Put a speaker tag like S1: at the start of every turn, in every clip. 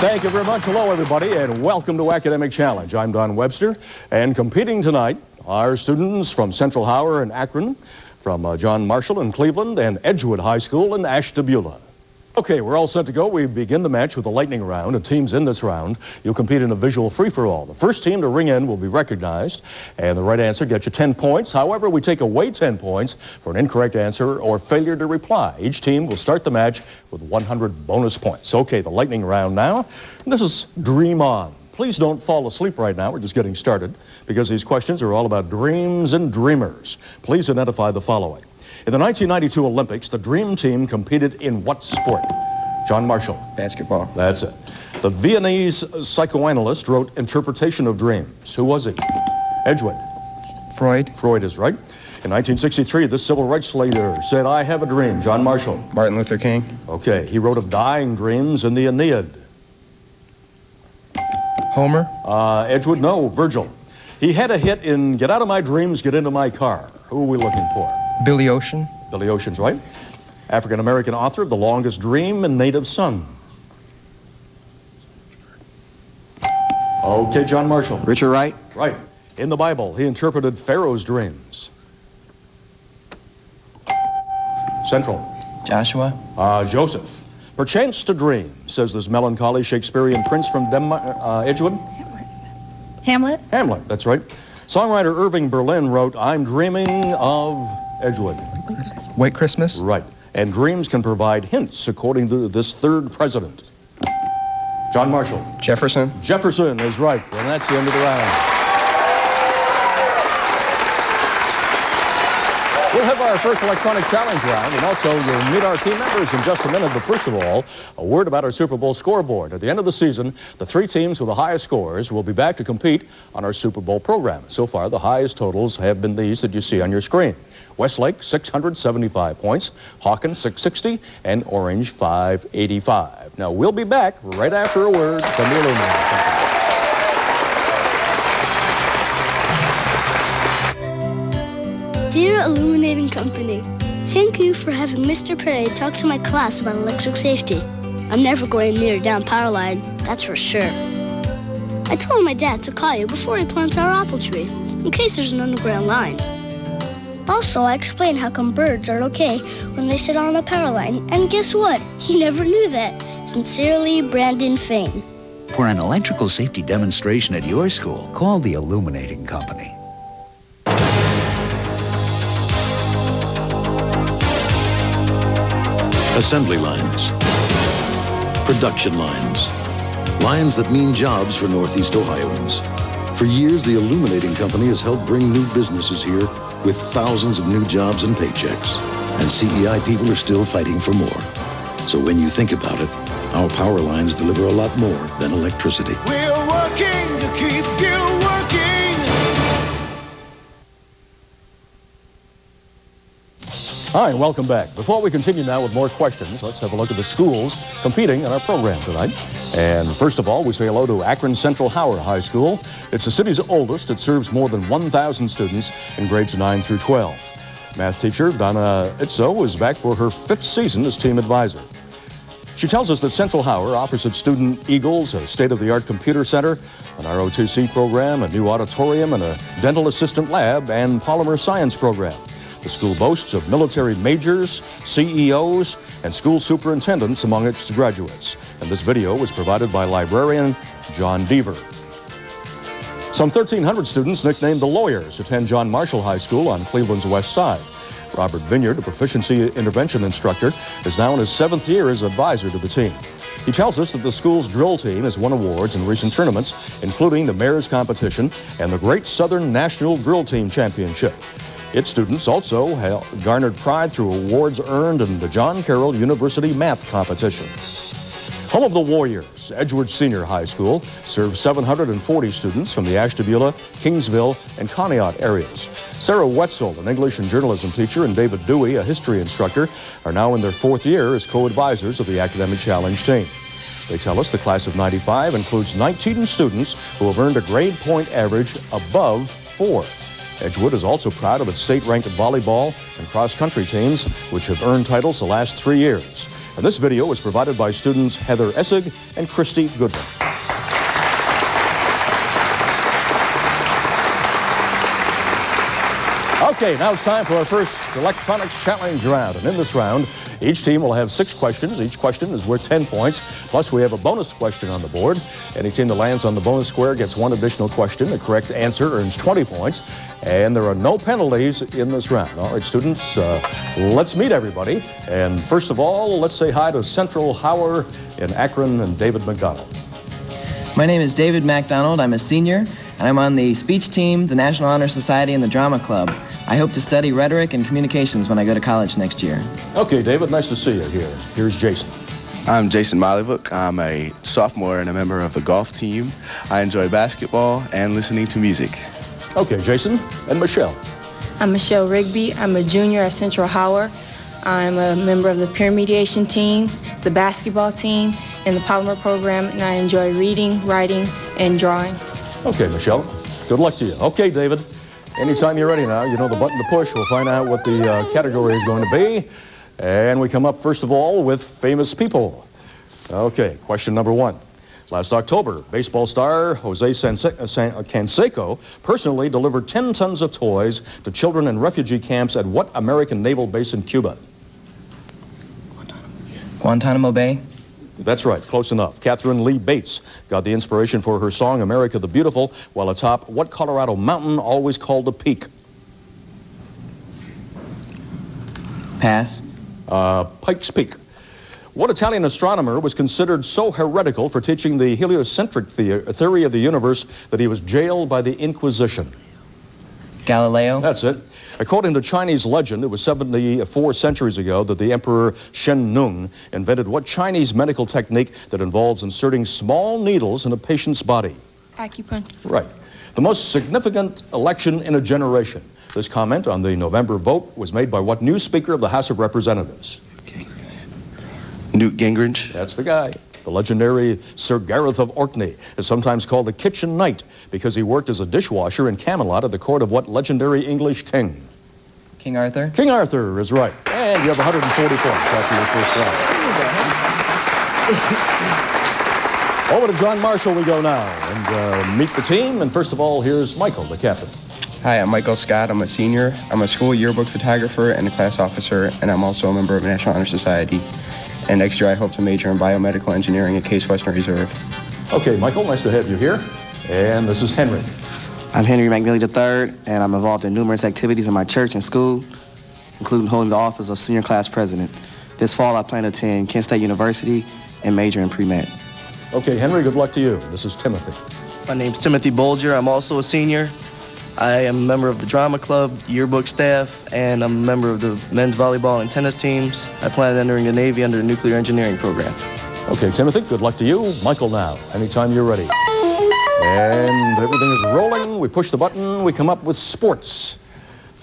S1: Thank you very much. Hello, everybody, and welcome to Academic Challenge. I'm Don Webster, and competing tonight are students from Central Howard in Akron, from John Marshall in Cleveland, and Edgewood High School in Ashtabula. Okay, we're all set to go. We begin the match with a lightning round, and teams in this round, you'll compete in a visual free-for-all. The first team to ring in will be recognized, and the right answer gets you 10 points. However, we take away 10 points for an incorrect answer or failure to reply. Each team will start the match with 100 bonus points. Okay, the lightning round now. This is Dream On. Please don't fall asleep right now. We're just getting started because these questions are all about dreams and dreamers. Please identify the following. In the 1992 Olympics, the Dream Team competed in what sport? John Marshall.
S2: Basketball.
S1: That's it. The Viennese psychoanalyst wrote Interpretation of Dreams. Who was he? Edgewood.
S2: Freud.
S1: Freud is right. In 1963, this civil rights leader said, "I have a dream." John Marshall.
S2: Martin Luther King.
S1: Okay, he wrote of dying dreams in the Aeneid.
S2: Homer.
S1: Edgewood, no, Virgil. He had a hit in Get Out of My Dreams, Get Into My Car. Who are we looking for?
S2: Billy Ocean.
S1: Billy Ocean's right. African-American author of The Longest Dream and Native Son. Okay, John Marshall.
S2: Richard Wright.
S1: Right. In the Bible, he interpreted Pharaoh's dreams. Central.
S2: Joshua.
S1: Joseph. Perchance to dream, says this melancholy Shakespearean prince from Denmark. Edgewood?
S3: Hamlet.
S1: Hamlet, that's right. Songwriter Irving Berlin wrote, "I'm dreaming of..." Edgewood.
S2: White Christmas.
S1: Right. And dreams can provide hints, according to this third president. John Marshall.
S2: Jefferson.
S1: Jefferson is right, and that's the end of the round. We'll have our first electronic challenge round, and also you'll meet our team members in just a minute. But first of all, a word about our Super Bowl scoreboard. At the end of the season, the three teams with the highest scores will be back to compete on our Super Bowl program. So far, the highest totals have been these that you see on your screen. Westlake, 675 points, Hawkins, 660, and Orange, 585. Now, we'll be back right after a word from the Illuminating Company.
S4: Dear Illuminating Company, thank you for having Mr. Perry talk to my class about electric safety. I'm never going near a down power line, that's for sure. I told my dad to call you before he plants our apple tree, in case there's an underground line. Also, I explained how come birds are okay when they sit on a power line, and guess what? He never knew that. Sincerely, Brandon Fain.
S5: For an electrical safety demonstration at your school, call the Illuminating Company.
S6: Assembly lines, production lines, lines that mean jobs for Northeast Ohioans. For years, the Illuminating Company has helped bring new businesses here with thousands of new jobs and paychecks. And CEI people are still fighting for more. So when you think about it, our power lines deliver a lot more than electricity.
S7: We're working to keep you working.
S1: Hi, and welcome back. Before we continue now with more questions, let's have a look at the schools competing in our program tonight. And first of all, we say hello to Akron Central Howard High School. It's the city's oldest. It serves more than 1,000 students in grades 9 through 12. Math teacher Donna Itzo is back for her 5th season as team advisor. She tells us that Central Howard offers its student Eagles a state-of-the-art computer center, an ROTC program, a new auditorium, and a dental assistant lab and polymer science program. The school boasts of military majors, CEOs, and school superintendents among its graduates. And this video was provided by librarian John Deaver. Some 1,300 students, nicknamed the Lawyers, attend John Marshall High School on Cleveland's west side. Robert Vineyard, a proficiency intervention instructor, is now in his 7th year as advisor to the team. He tells us that the school's drill team has won awards in recent tournaments, including the Mayor's Competition and the Great Southern National Drill Team Championship. Its students also have garnered pride through awards earned in the John Carroll University Math Competition. Home of the Warriors, Edgewood Senior High School serves 740 students from the Ashtabula, Kingsville, and Conneaut areas. Sarah Wetzel, an English and journalism teacher, and David Dewey, a history instructor, are now in their 4th year as co-advisors of the Academic Challenge team. They tell us the class of '95 includes 19 students who have earned a grade point average above 4. Edgewood is also proud of its state-ranked volleyball and cross-country teams, which have earned titles the last 3 years. And this video was provided by students Heather Essig and Christy Goodman. Okay, now it's time for our first electronic challenge round. And in this round, each team will have 6 questions. Each question is worth 10 points. Plus, we have a bonus question on the board. Any team that lands on the bonus square gets 1 additional question. A correct answer earns 20 points. And there are no penalties in this round. All right, students, let's meet everybody. And first of all, let's say hi to Central Howard in Akron and David McDonald.
S8: My name is David MacDonald. I'm a senior, and I'm on the speech team, the National Honor Society, and the Drama Club. I hope to study rhetoric and communications when I go to college next year.
S1: Okay, David, nice to see you here. Here's Jason.
S9: I'm Jason Mollyvook. I'm a sophomore and a member of the golf team. I enjoy basketball and listening to music.
S1: Okay, Jason and Michelle.
S10: I'm Michelle Rigby. I'm a junior at Central Howard. I'm a member of the peer mediation team, the basketball team, and the polymer program, and I enjoy reading, writing, and drawing.
S1: Okay, Michelle. Good luck to you. Okay, David. Anytime you're ready now, you know the button to push. We'll find out what the category is going to be. And we come up, first of all, with famous people. Okay, question number 1. Last October, baseball star Jose Canseco personally delivered 10 tons of toys to children in refugee camps at what American naval base in Cuba?
S8: Guantanamo Bay.
S1: That's right, close enough. Catherine Lee Bates got the inspiration for her song America the Beautiful while atop what Colorado mountain always called a peak?
S8: Pass.
S1: Pikes Peak. What Italian astronomer was considered so heretical for teaching the heliocentric theory of the universe that he was jailed by the Inquisition?
S8: Galileo.
S1: That's it. According to Chinese legend, it was 74 centuries ago that the Emperor Shen Nung invented what Chinese medical technique that involves inserting small needles in a patient's body?
S10: Acupuncture.
S1: Right. The most significant election in a generation. This comment on the November vote was made by what new Speaker of the House of Representatives?
S9: Newt Gingrich.
S1: That's the guy. The legendary Sir Gareth of Orkney is sometimes called the Kitchen Knight because he worked as a dishwasher in Camelot at the court of what legendary English king?
S8: King Arthur.
S1: King Arthur is right. And you have 140 points after your first round. Over to John Marshall we go now and meet the team. And first of all, here's Michael, the captain.
S2: Hi, I'm Michael Scott. I'm a senior. I'm a school yearbook photographer and a class officer, and I'm also a member of the National Honor Society. And next year I hope to major in biomedical engineering at Case Western Reserve.
S1: Okay, Michael, nice to have you here. And this is Henry.
S11: I'm Henry McNeely III, and I'm involved in numerous activities in my church and school, including holding the office of senior class president. This fall, I plan to attend Kent State University and major in pre-med.
S1: Okay, Henry, good luck to you. This is Timothy.
S12: My name's Timothy Bolger. I'm also a senior. I am a member of the drama club, yearbook staff, and I'm a member of the men's volleyball and tennis teams. I plan on entering the Navy under the nuclear engineering program.
S1: Okay, Timothy, good luck to you. Michael now, anytime you're ready. And everything is rolling. We push the button. We come up with sports.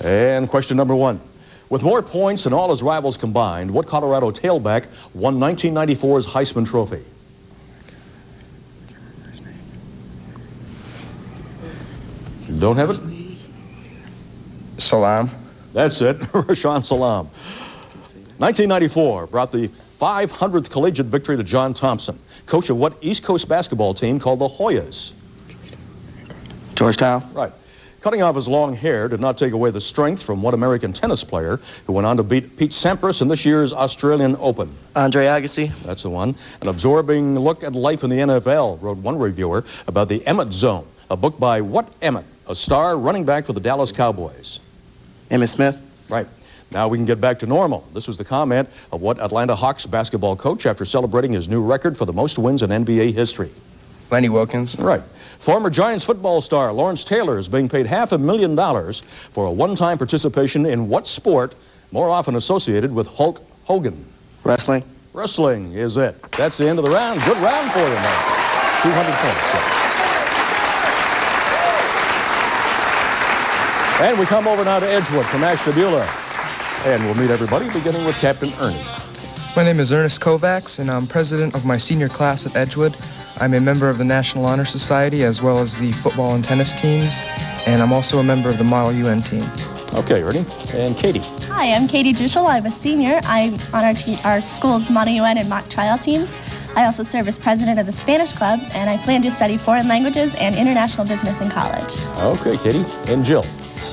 S1: And question number 1. With more points than all his rivals combined, what Colorado tailback won 1994's Heisman Trophy? Don't have it?
S2: Salam.
S1: That's it, Rashawn Salam. 1994 brought the 500th collegiate victory to John Thompson, coach of what East Coast basketball team called the Hoyas?
S11: Georgetown.
S1: Right. Cutting off his long hair did not take away the strength from what American tennis player who went on to beat Pete Sampras in this year's Australian Open?
S12: Andre Agassi.
S1: That's the one. An absorbing look at life in the NFL, wrote one reviewer about the Emmett Zone, a book by what Emmett, a star running back for the Dallas Cowboys?
S11: Emmitt Smith.
S1: Right. Now we can get back to normal. This was the comment of what Atlanta Hawks basketball coach after celebrating his new record for the most wins in NBA history?
S2: Lenny Wilkins.
S1: Right. Former Giants football star Lawrence Taylor is being paid $500,000 for a one-time participation in what sport more often associated with Hulk Hogan?
S11: Wrestling.
S1: Wrestling is it. That's the end of the round. Good round for you, man. 200 points. And we come over now to Edgewood from Ashtabula. And we'll meet everybody, beginning with Captain Ernie.
S2: My name is Ernest Kovacs, and I'm president of my senior class at Edgewood. I'm a member of the National Honor Society as well as the football and tennis teams, and I'm also a member of the Model UN team.
S1: Okay, ready? And Katie.
S13: Hi, I'm Katie Juschel. I'm a senior. I'm on our school's Model UN and mock trial teams. I also serve as president of the Spanish Club, and I plan to study foreign languages and international business in college.
S1: Okay, Katie. And Jill.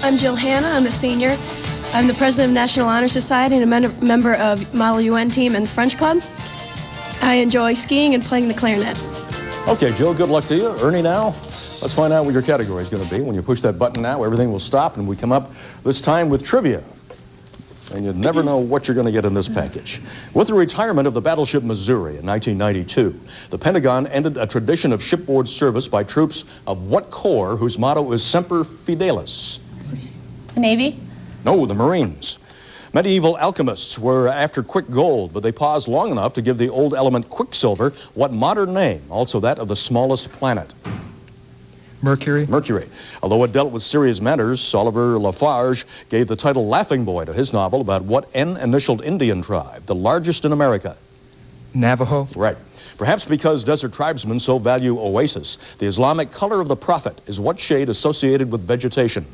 S14: I'm Jill Hanna. I'm a senior. I'm the president of National Honor Society and a member of Model UN team and French Club. I enjoy skiing and playing the clarinet.
S1: Okay, Jill, good luck to you. Ernie now, let's find out what your category is going to be. When you push that button now, everything will stop, and we come up this time with trivia. And you never know what you're going to get in this package. With the retirement of the battleship Missouri in 1992, the Pentagon ended a tradition of shipboard service by troops of what corps whose motto is Semper Fidelis?
S13: The Navy?
S1: No, the Marines. Medieval alchemists were after quick gold, but they paused long enough to give the old element quicksilver what modern name, also that of the smallest planet?
S15: Mercury.
S1: Mercury. Although it dealt with serious matters, Oliver Lafarge gave the title Laughing Boy to his novel about what N-initialed Indian tribe, the largest in America?
S15: Navajo.
S1: Right. Perhaps because desert tribesmen so value oasis, the Islamic color of the prophet is what shade associated with vegetation?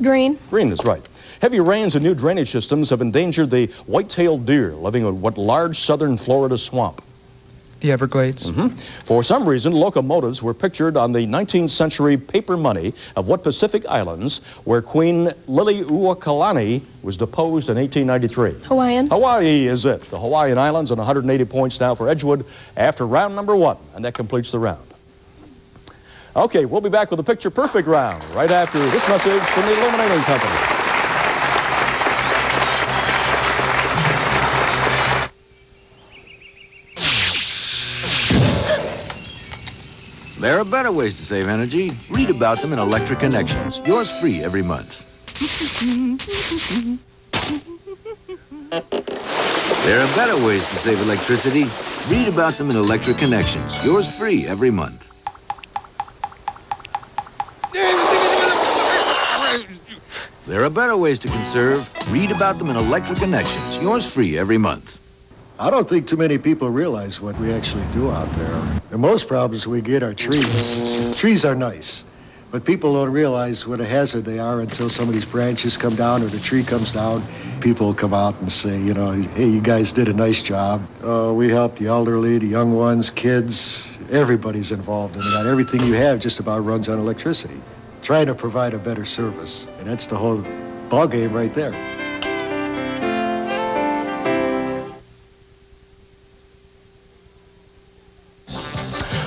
S14: Green.
S1: Green is right. Heavy rains and new drainage systems have endangered the white-tailed deer living in what large southern Florida swamp?
S15: The Everglades.
S1: For some reason, locomotives were pictured on the 19th century paper money of what Pacific Islands where Queen Liliuokalani was deposed in 1893?
S14: Hawaiian.
S1: Hawaii is it. The Hawaiian Islands, and 180 points now for Edgewood after round number 1, and that completes the round. Okay, we'll be back with the Picture Perfect round right after this message from the Illuminating Company.
S5: There are better ways to save energy. Read about them in Electric Connections. Yours free every month. There are better ways to save electricity. Read about them in Electric Connections. Yours free every month. There are better ways to conserve. Read about them in Electric Connections. Yours free every month.
S16: I don't think too many people realize what we actually do out there. The most problems we get are trees. Trees are nice, but people don't realize what a hazard they are until some of these branches come down or the tree comes down. People will come out and say, you know, hey, you guys did a nice job. We help the elderly, the young ones, kids. Everybody's involved in that. Everything you have just about runs on electricity. Trying to provide a better service, and that's the whole ball game right there.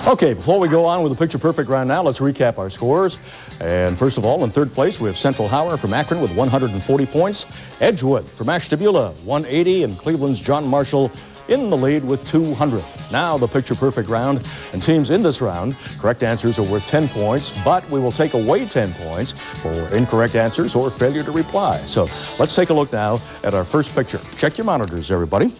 S1: Okay, before we go on with the Picture Perfect round now, let's recap our scores. And first of all, in third place, we have Central Howard from Akron with 140 points. Edgewood from Ashtabula, 180, and Cleveland's John Marshall in the lead with 200. Now the Picture Perfect round, and teams in this round, correct answers are worth 10 points, but we will take away 10 points for incorrect answers or failure to reply. So let's take a look now at our first picture. Check your monitors, everybody.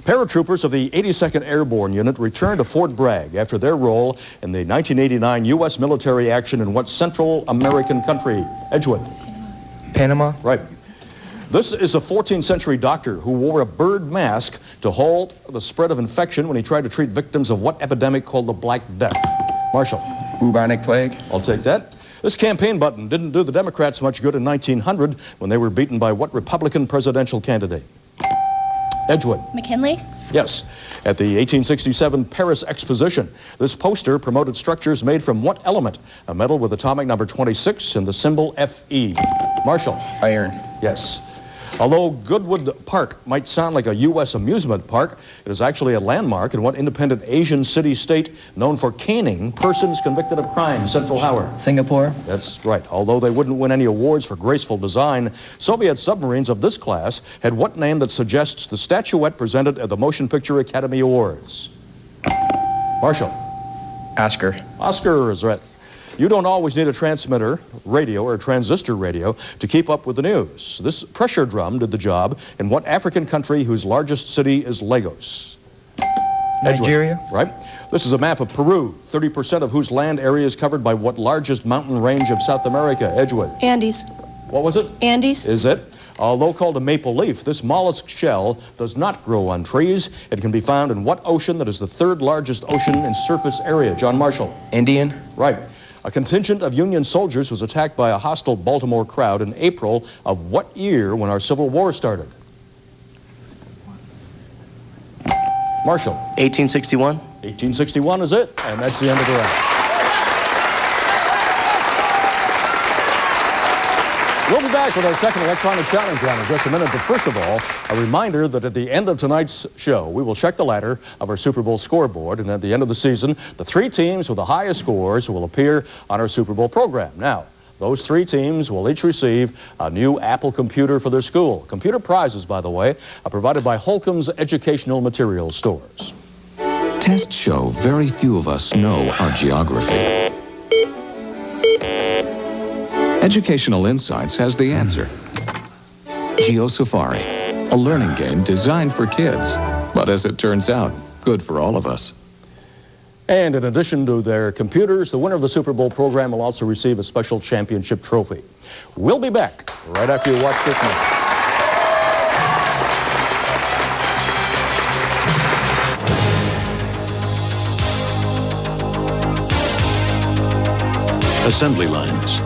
S1: Paratroopers of the 82nd Airborne Unit returned to Fort Bragg after their role in the 1989 U.S. military action in what Central American country? Edgewood.
S15: Panama.
S1: Right. This is a 14th century doctor who wore a bird mask to halt the spread of infection when he tried to treat victims of what epidemic called the Black Death? Marshall.
S2: Bubonic plague.
S1: I'll take that. This campaign button didn't do the Democrats much good in 1900 when they were beaten by what Republican presidential candidate? Edgewood.
S13: McKinley?
S1: Yes. At the 1867 Paris Exposition, this poster promoted structures made from what element? A metal with atomic number 26 and the symbol Fe. Marshall.
S2: Iron.
S1: Yes. Although Goodwood Park might sound like a U.S. amusement park, it is actually a landmark in what independent Asian city-state known for caning persons convicted of crime? Central Howard.
S8: Singapore.
S1: That's right. Although they wouldn't win any awards for graceful design, Soviet submarines of this class had what name that suggests the statuette presented at the Motion Picture Academy Awards? Marshall.
S2: Oscar.
S1: Oscar is right. You don't always need a transmitter, radio, or a transistor radio to keep up with the news. This pressure drum did the job in what African country whose largest city is Lagos?
S15: Nigeria.
S1: Edgewood, right. This is a map of Peru, 30% of whose land area is covered by what largest mountain range of South America? Edgewood.
S14: Andes.
S1: What was it?
S14: Andes.
S1: Is it? Although called a maple leaf, this mollusk shell does not grow on trees. It can be found in what ocean that is the third largest ocean in surface area? John Marshall.
S2: Indian.
S1: Right. A contingent of Union soldiers was attacked by a hostile Baltimore crowd in April of what year when our Civil War started? Marshall.
S12: 1861.
S1: 1861 is it, and that's the end of the round. We'll be back with our second electronic challenge round in just a minute, but first of all, a reminder that at the end of tonight's show, we will check the ladder of our Super Bowl scoreboard, and at the end of the season, the 3 teams with the highest scores will appear on our Super Bowl program. Now, those 3 teams will each receive a new Apple computer for their school. Computer prizes, by the way, are provided by Holcomb's Educational Materials Stores.
S17: Tests show very few of us know our geography. Educational Insights has the answer. GeoSafari, a learning game designed for kids, but as it turns out, good for all of us.
S1: And in addition to their computers, the winner of the Super Bowl program will also receive a special championship trophy. We'll be back right after you watch this message.
S6: Assembly lines.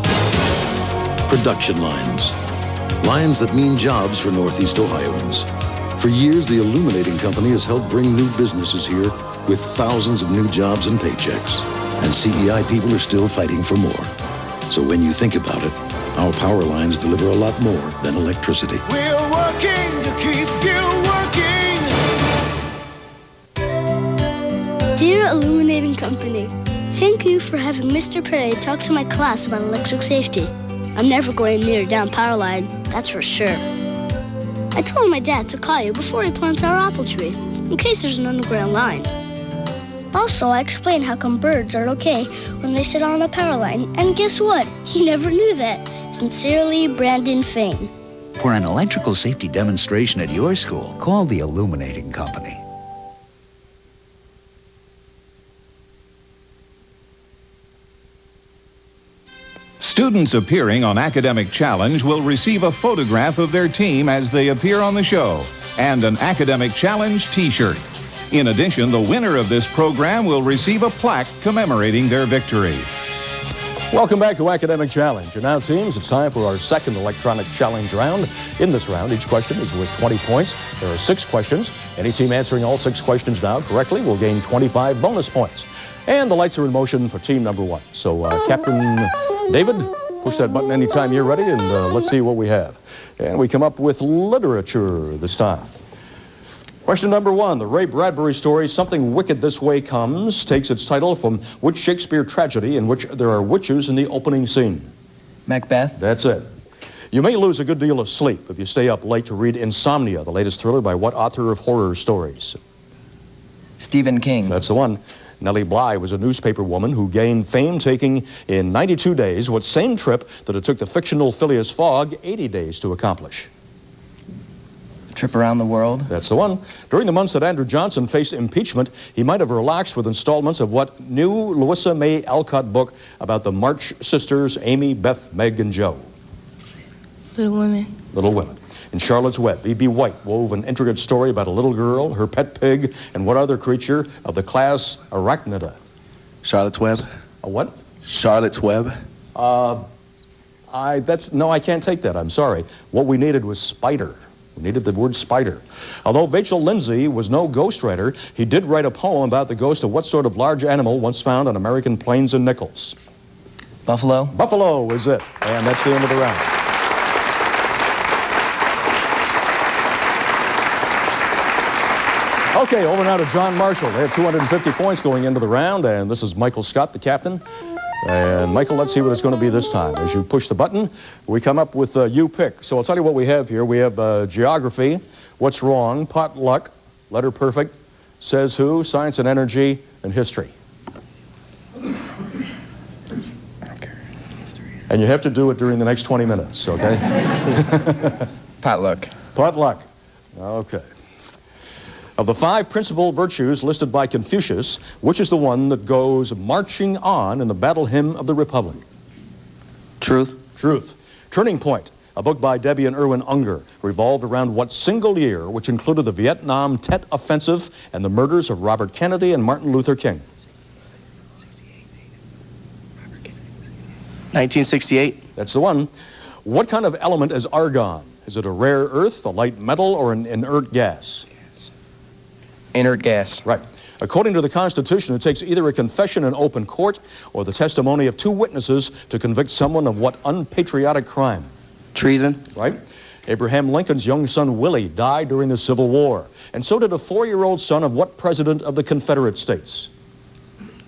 S6: Production lines. Lines that mean jobs for Northeast Ohioans. For years, the Illuminating Company has helped bring new businesses here with thousands of new jobs and paychecks. And CEI people are still fighting for more. So when you think about it, our power lines deliver a lot more than electricity.
S7: We're working to keep you working.
S4: Dear Illuminating Company, thank you for having Mr. Perry talk to my class about electric safety. I'm never going near a down power line, that's for sure. I told my dad to call you before he plants our apple tree, in case there's an underground line. Also, I explained how come birds are okay when they sit on a power line, and guess what? He never knew that. Sincerely, Brandon Fain.
S18: For an electrical safety demonstration at your school, call the Illuminating Company.
S19: Students appearing on Academic Challenge will receive a photograph of their team as they appear on the show and an Academic Challenge t-shirt. In addition, the winner of this program will receive a plaque commemorating their victory.
S1: Welcome back to Academic Challenge. And now, teams, it's time for our second electronic challenge round. In this round, each question is worth 20 points. There are 6 questions. Any team answering all 6 questions now correctly will gain 25 bonus points. And the lights are in motion for team number 1. So, Captain David, push that button anytime you're ready, and let's see what we have. And we come up with literature this time. Question number 1, the Ray Bradbury story, Something Wicked This Way Comes, takes its title from which Shakespeare tragedy in which there are witches in the opening scene?
S8: Macbeth.
S1: That's it. You may lose a good deal of sleep if you stay up late to read Insomnia, the latest thriller by what author of horror stories?
S8: Stephen King.
S1: That's the one. Nellie Bly was a newspaper woman who gained fame taking in 92 days what same trip that it took the fictional Phileas Fogg 80 days to accomplish.
S8: Trip around the world.
S1: That's the one. During the months that Andrew Johnson faced impeachment, he might have relaxed with installments of what new Louisa May Alcott book about the March sisters, Amy, Beth, Meg, and Joe?
S10: Little Women.
S1: Little Women. In Charlotte's Web, E.B. White wove an intricate story about a little girl, her pet pig, and what other creature of the class Arachnida?
S9: Charlotte's Web.
S1: A what?
S9: Charlotte's Web.
S1: No, I can't take that. I'm sorry. What we needed was spider. We needed the word spider. Although Vachel Lindsay was no ghostwriter, he did write a poem about the ghost of what sort of large animal once found on American plains and nickels?
S8: Buffalo.
S1: Buffalo is it. And that's the end of the round. Okay, over now to John Marshall. They have 250 points going into the round, and this is Michael Scott, the captain. And Michael, let's see what it's going to be this time. As you push the button, we come up with you pick. So I'll tell you what we have here. We have geography, what's wrong, pot luck, letter perfect, says who, science and energy, and history. And you have to do it during the next 20 minutes, okay?
S8: Potluck.
S1: Potluck. Okay. Of the 5 principal virtues listed by Confucius, which is the one that goes marching on in the battle hymn of the Republic?
S11: Truth.
S1: Truth. Turning Point, a book by Debbie and Erwin Unger, revolved around what single year, which included the Vietnam Tet Offensive and the murders of Robert Kennedy and Martin Luther King?
S12: 1968.
S1: That's the one. What kind of element is argon? Is it a rare earth, a light metal, or an inert gas?
S2: Inert gas.
S1: Right. According to the Constitution, it takes either a confession in open court or the testimony of two witnesses to convict someone of what unpatriotic crime?
S11: Treason.
S1: Right. Abraham Lincoln's young son, Willie, died during the Civil War. And so did a 4-year-old son of what president of the Confederate States?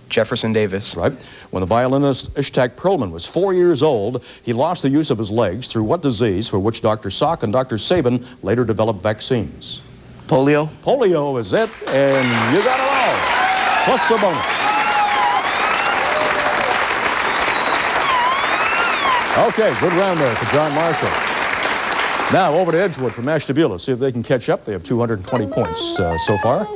S2: Jefferson Davis.
S1: Right. When the violinist Ishtak Perlman was 4 years old, he lost the use of his legs through what disease for which Dr. Salk and Dr. Sabin later developed vaccines?
S12: Polio.
S1: Polio is it, and you got it all. Plus the bonus. Okay, good round there for John Marshall. Now over to Edgewood from Ashtabula. See if they can catch up. They have 220 points so far.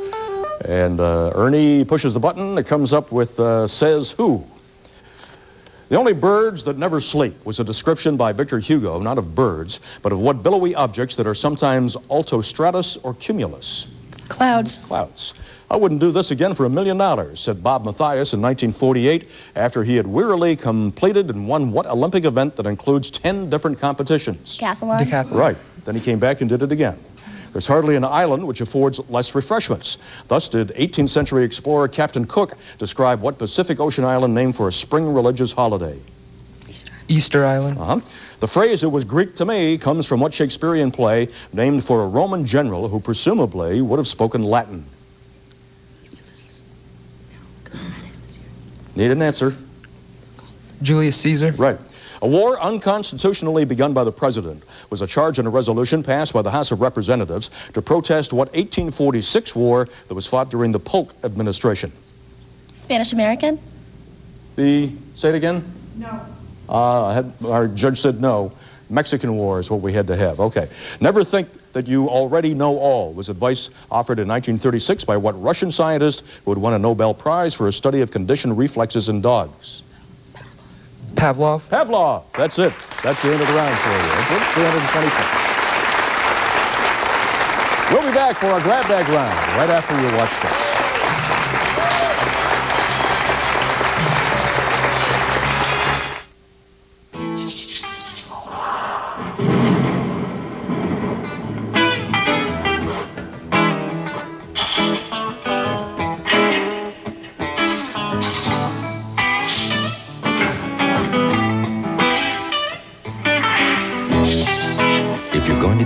S1: And Ernie pushes the button. It comes up with says who. The only birds that never sleep was a description by Victor Hugo, not of birds, but of what billowy objects that are sometimes altostratus or cumulus.
S14: Clouds.
S1: Clouds. I wouldn't do this again for $1 million, said Bob Mathias in 1948, after he had wearily completed and won what Olympic event that includes 10 different competitions?
S13: Decathlon.
S15: Decathlon.
S1: Right. Then he came back and did it again. There's hardly an island which affords less refreshments. Thus did 18th century explorer Captain Cook describe what Pacific Ocean island named for a spring religious holiday?
S15: Easter Island.
S1: Uh-huh. The phrase, "it was Greek to me," comes from what Shakespearean play named for a Roman general who presumably would have spoken Latin? Need an answer.
S15: Julius Caesar.
S1: Right. A war unconstitutionally begun by the president was a charge in a resolution passed by the House of Representatives to protest what 1846 war that was fought during the Polk administration?
S13: Spanish American.
S1: Say it again?
S14: No.
S1: Our judge said no. Mexican War is what we had to have. Okay. Never think that you already know all was advice offered in 1936 by what Russian scientist who had won a Nobel Prize for a study of conditioned reflexes in dogs?
S15: Pavlov.
S1: Pavlov. That's it. That's the end of the round for you. That's it. 320 points. We'll be back for our grab bag round right after you watch this.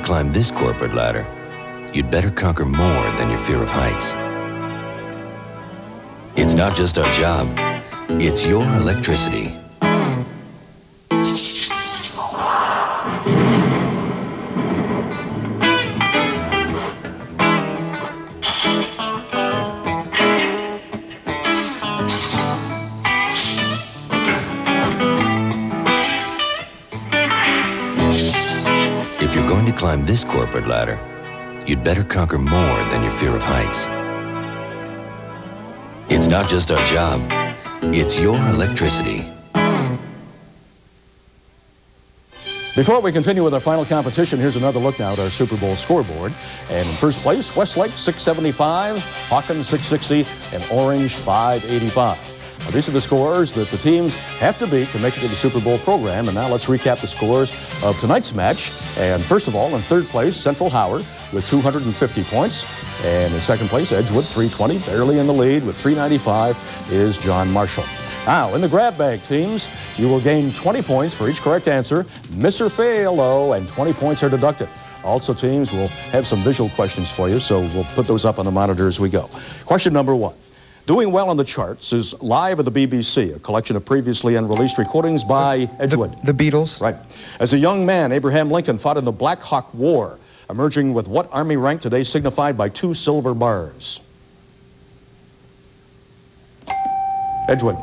S20: Climb this corporate ladder, you'd better conquer more than your fear of heights. It's not just our job, it's your electricity. If you're going to climb this corporate ladder, you'd better conquer more than your fear of heights. It's not just our job, it's your electricity.
S1: Before we continue with our final competition, here's another look now at our Super Bowl scoreboard. And in first place, Westlake 675, Hawkins 660, and Orange 585. Now, these are the scores that the teams have to beat to make it to the Super Bowl program. And now let's recap the scores of tonight's match. And first of all, in third place, Central Howard with 250 points. And in second place, Edgewood 320, barely in the lead with 395 is John Marshall. Now, in the grab bag teams, you will gain 20 points for each correct answer. Miss or fail, though, and 20 points are deducted. Also, teams will have some visual questions for you, so we'll put those up on the monitor as we go. Question number one. Doing well on the charts is Live at the BBC, a collection of previously unreleased recordings by Edgewood.
S15: The Beatles.
S1: Right. As a young man, Abraham Lincoln fought in the Black Hawk War, emerging with what Army rank today signified by 2 silver bars? Edgewood.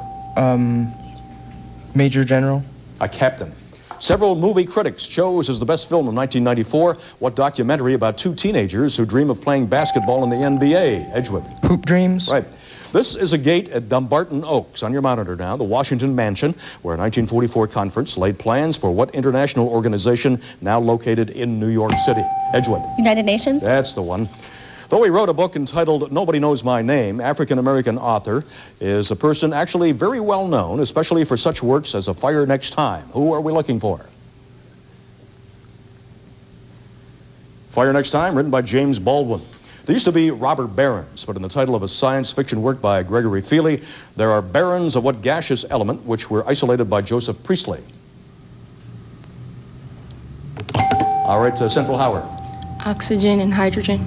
S15: Major General.
S1: A captain. Several movie critics chose as the best film of 1994 what documentary about 2 teenagers who dream of playing basketball in the NBA? Edgewood.
S15: Hoop Dreams.
S1: Right. This is a gate at Dumbarton Oaks, on your monitor now, the Washington Mansion, where a 1944 conference laid plans for what international organization now located in New York City? Edgewood.
S13: United Nations.
S1: That's the one. Though he wrote a book entitled Nobody Knows My Name, African-American author is a person actually very well known, especially for such works as A Fire Next Time. Who are we looking for? Fire Next Time, written by James Baldwin. There used to be robber barons, but in the title of a science fiction work by Gregory Feely, there are barons of what gaseous element, which were isolated by Joseph Priestley. All right, Central Howard.
S10: Oxygen and hydrogen.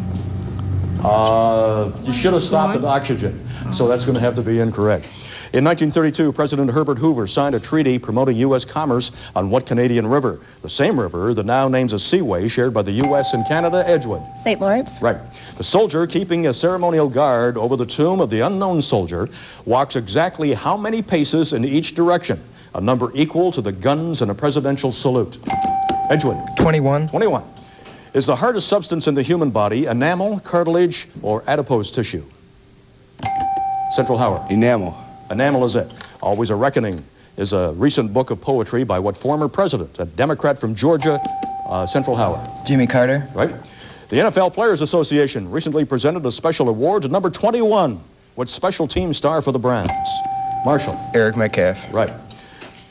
S1: You should have stopped at oxygen, so that's going to have to be incorrect. In 1932, President Herbert Hoover signed a treaty promoting U.S. commerce on what Canadian river? The same river that now names a seaway shared by the U.S. and Canada, Edgewood.
S13: St. Lawrence.
S1: Right. The soldier keeping a ceremonial guard over the tomb of the unknown soldier walks exactly how many paces in each direction? A number equal to the guns in a presidential salute. Edgewood.
S15: 21.
S1: 21. Is the hardest substance in the human body enamel, cartilage, or adipose tissue? Central Howard.
S9: Enamel.
S1: Enamel is it. Always a Reckoning is a recent book of poetry by what former president? A Democrat from Georgia, Central Howard.
S8: Jimmy Carter.
S1: Right. The NFL Players Association recently presented a special award to number 21. What special team star for the Browns? Marshall.
S2: Eric Metcalf.
S1: Right.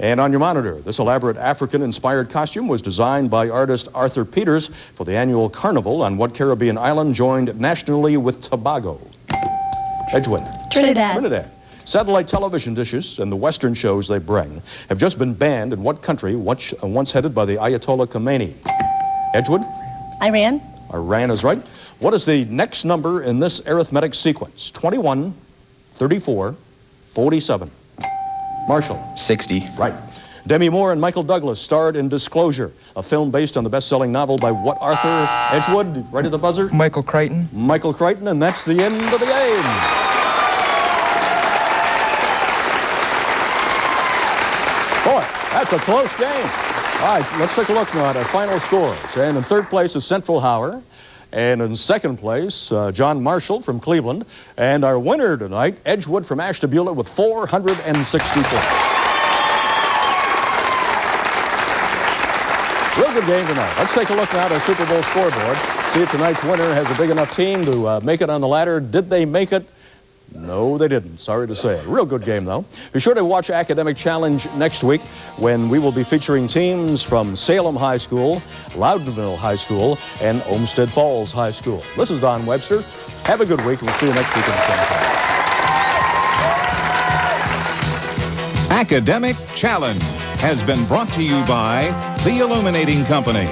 S1: And on your monitor, this elaborate African-inspired costume was designed by artist Arthur Peters for the annual carnival on what Caribbean island joined nationally with Tobago? Edgewood.
S13: Trinidad.
S1: Trinidad. Satellite television dishes and the Western shows they bring have just been banned in what country once headed by the Ayatollah Khomeini? Edgewood?
S13: Iran.
S1: Iran is right. What is the next number in this arithmetic sequence? 21, 34, 47. Marshall?
S2: 60.
S1: Right. Demi Moore and Michael Douglas starred in Disclosure, a film based on the best-selling novel by what Arthur? Edgewood, right at the buzzer?
S15: Michael Crichton.
S1: Michael Crichton, and that's the end of the game. Boy, that's a close game. All right, let's take a look now at our final scores. And in third place is Central Howard. And in second place, John Marshall from Cleveland. And our winner tonight, Edgewood from Ashtabula with 460 points. Real good game tonight. Let's take a look now at our Super Bowl scoreboard. See if tonight's winner has a big enough team to make it on the ladder. Did they make it? No, they didn't. Sorry to say. Real good game, though. Be sure to watch Academic Challenge next week when we will be featuring teams from Salem High School, Loudonville High School, and Olmsted Falls High School. This is Don Webster. Have a good week. We'll see you next week at the same time.
S19: Academic Challenge has been brought to you by the Illuminating Company.